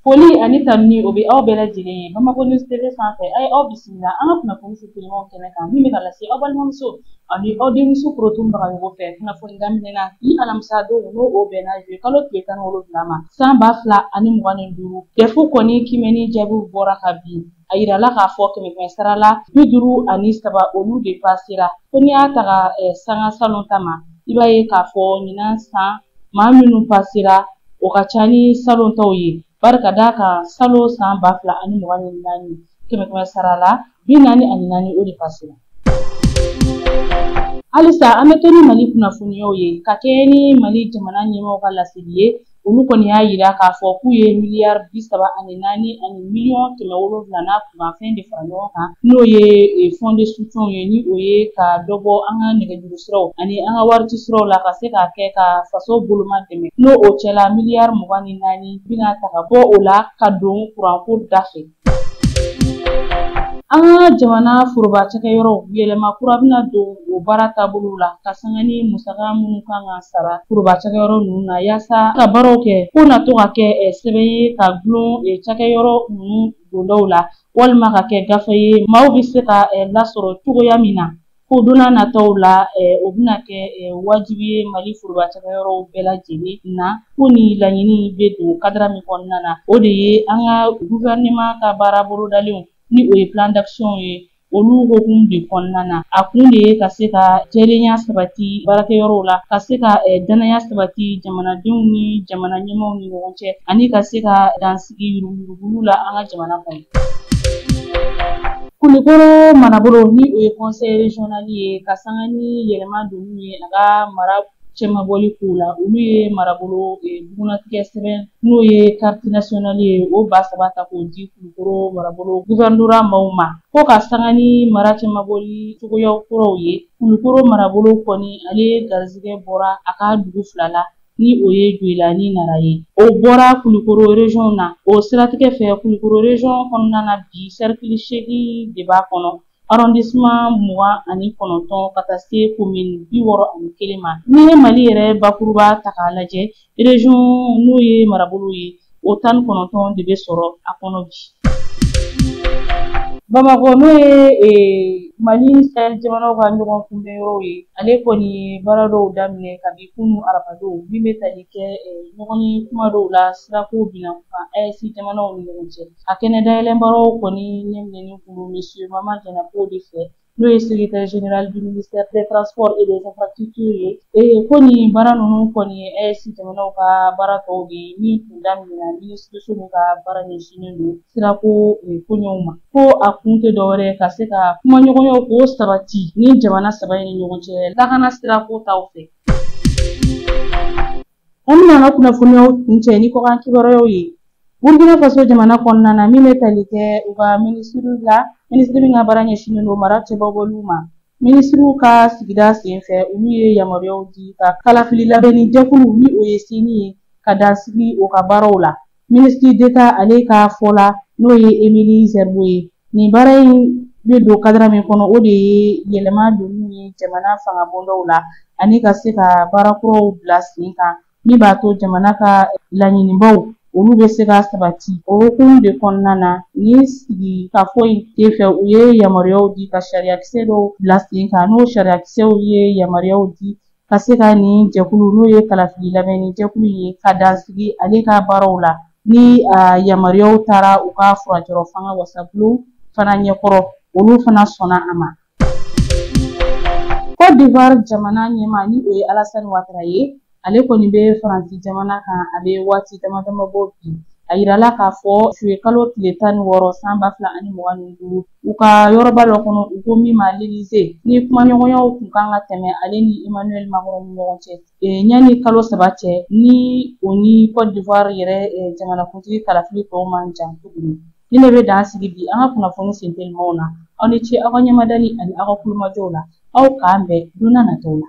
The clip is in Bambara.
Foli ani tanuni o bɛ aw bɛɛ lajɛlen ye Bamakɔ News TV sanfɛ a ye aw bisimila an ka kunnafoni setigimanw kɛnɛ kan min bɛ ka lase aw balimamuso ani aw denmuso korotunbaga ɲɔgɔn fɛ kunnafoni daminɛna ni alamisa don n'o o bɛnna kalo tile 17 ma san 2025 DEF kɔni kimɛni jaabiw bɔra ka bin a yirala k'a fɔ 100 sara la 53 olu de pasera ko n'i y'a ta ka sanga salon ta ma i b'a ye k'a fɔ ɲinan san maa minnu pasera o ka ca ni salon taw ye barika da kan salo san 2024 100 sara la 44 o de pasera. Halisa an bɛ to ni Mali kunnafoniyaw ye ka kɛɲɛ ni Mali jamana ɲɛmaaw ka laseli ye olu kɔni y'a yira k'a fɔ k'u ye miliyari 34 ani miliyɔn 700 n'a kunnafɛn de fara ɲɔgɔn kan n'o ye fond de soutien ye ni o ye ka dɔ bɔ an ka nɛgɛjuru siraw ani an ka warici siraw la ka se k'a kɛ ka faso boloma dɛmɛ n'o o cɛla miliyari 24 bɛna ta ka bɔ o la ka don kuranko da fɛ. An ka jamana foroba cakɛyɔrɔ yɛlɛma kura bɛna don o baara taabolo la ka sanga ni musaka minnu kan ka sara foroba cakɛyɔrɔ ninnu na yaasa ka baaraw kɛ ko na to ka kɛ sɛbɛn ye ka gulon cakɛyɔrɔ ninnu dondaw la walima ka kɛ gafe ye maaw bɛ se ka lasɔrɔ cogoya min na ko donna nataw la o bɛna kɛ wajibi ye Mali foroba cakɛyɔrɔw bɛɛ lajɛlen na ko ni laɲini bɛ don kadira min kɔnɔna na o de ye an ka gouvernement ka baara bolodalenw ni o ye plan d'action ye olu hokumu de kɔnɔna na a kun de ye ka se ka jɛlenya sabati baarakɛyɔrɔw la ka se ka danaya sabati jamanadenw ni jamana ɲɛmaaw ni ɲɔgɔn cɛ ani ka se ka dansigi yuruguyurugu la an ka jamana kɔnɔ. Kulukoro marabolo ni o ye conseil régional ye ka sanga ni yɛlɛma donni ye a ka mara cɛmabɔli kow la olu ye marabolo bugunatigɛ sɛbɛn n'o ye carte nationale ye o 3 ta k'o di Kulukoro marabolo gouvernorat maaw ma ko ka sanga ni mara cɛmabɔli cogoyaw kuraw ye Kulukoro marabolo kɔni ale garizigɛ bɔra a ka dugu 2 la ni o ye Joila ni Nara ye o bɔra Kulukoro région na o siratigɛ fɛ Kulukoro région kɔnɔna na bi cercle 8 de b'a kɔnɔ arrondissement 29 ka taa se commune 61 ma ni ye Mali yɛrɛ bakuruba ta k'a lajɛ région n'o ye marabolo ye o 19 de bɛ sɔrɔ a kɔnɔ bi. Bamakɔ n'o ye Mali Sahel jamanaw ka ɲɔgɔn kunbɛnyɔrɔ ye ale kɔni baara dɔw daminɛ kabi kunu arabadon min bɛ tali kɛ ɲɔgɔn ye kuma dɔw la sirako binna kan AES jamanaw ni ɲɔgɔn cɛ a kɛnɛ dayɛlɛnbaraw kɔni ɲɛminɛni kun monsieur Mama Janapo de fɛ n'o ye secrétaire général du ministère des transports et des infrastructures ye ko nin baara ninnu kɔni ye AES jamanaw ka baara tɔw de ye min tun daminɛna ministre min ka baara ɲɛsinnen don sirako koɲɛw ma ko a kun tɛ dɔwɛrɛ ka se ka kumaɲɔgɔnyaw k'o sabati ni jamana saba in ni ɲɔgɔn cɛ lakana sirako taw fɛ. An bɛna an ka kunnafoniyaw kuncɛ ni kɔkan kibaruyaw ye Burkina Faso jamana kɔnɔna na min bɛ tali kɛ u ka ministre min ka baara ɲɛsinnen don mara cɛbɔbɔliw ma ministre ka sigida senfɛ olu ye yamaruyaw di ka kalafili labɛnni jɛkulu ni o ye seni ye ka dansigi o ka baaraw la ministre d'État ale ka fɔ la n'o ye Emily Zerbo ye nin baara in bɛ don kadira min kɔnɔ o de ye yɛlɛma donni ye jamana fanga bondaw la ani ka se ka baarakuraw bila sen kan min b'a to jamana ka laɲinibaw olu bɛ se ka sabati o hukumu de kɔnɔna na ni sigi ka fɔ in fɛ u ye yamaruyaw di ka sariyakisɛ dɔw bila sen kan n'o sariyakisɛw ye yamaruyaw di ka se ka nin jɛkulu n'o ye kalafili labɛnni jɛkulu ye ka dansigi ale ka baaraw la ni yamaruyaw taara u ka furakɛrɔ fanga wasabulon fana ɲɛkɔrɔ olu fana sɔnna a ma. Côte d'Ivoire jamana ɲɛmaa ni o ye Alassane Ouattara ye ale kɔni bɛ Faransi jamana kan a bɛ waati dama dama bɔ bi a yirala k'a fɔ kalo tile 16 san 2025 u ka yɔrɔba dɔ kɔnɔ u ko min ma l'Élysée ni kumaɲɔgɔnyaw tun kan ka tɛmɛ ale ni Emmanuel Macron ni ɲɔgɔn cɛ yanni kalo 3 cɛ ni o ni Côte d'Ivoire yɛrɛ jamanakuntigi kalafili tɔw man jan tuguni ni ne bɛ dan sigi bi an ka kunnafoni sentelimaw na aw ni ce aw ka ɲɛmadali ani aw ka kulumajɔw la aw k'an bɛn don n'a nataw la.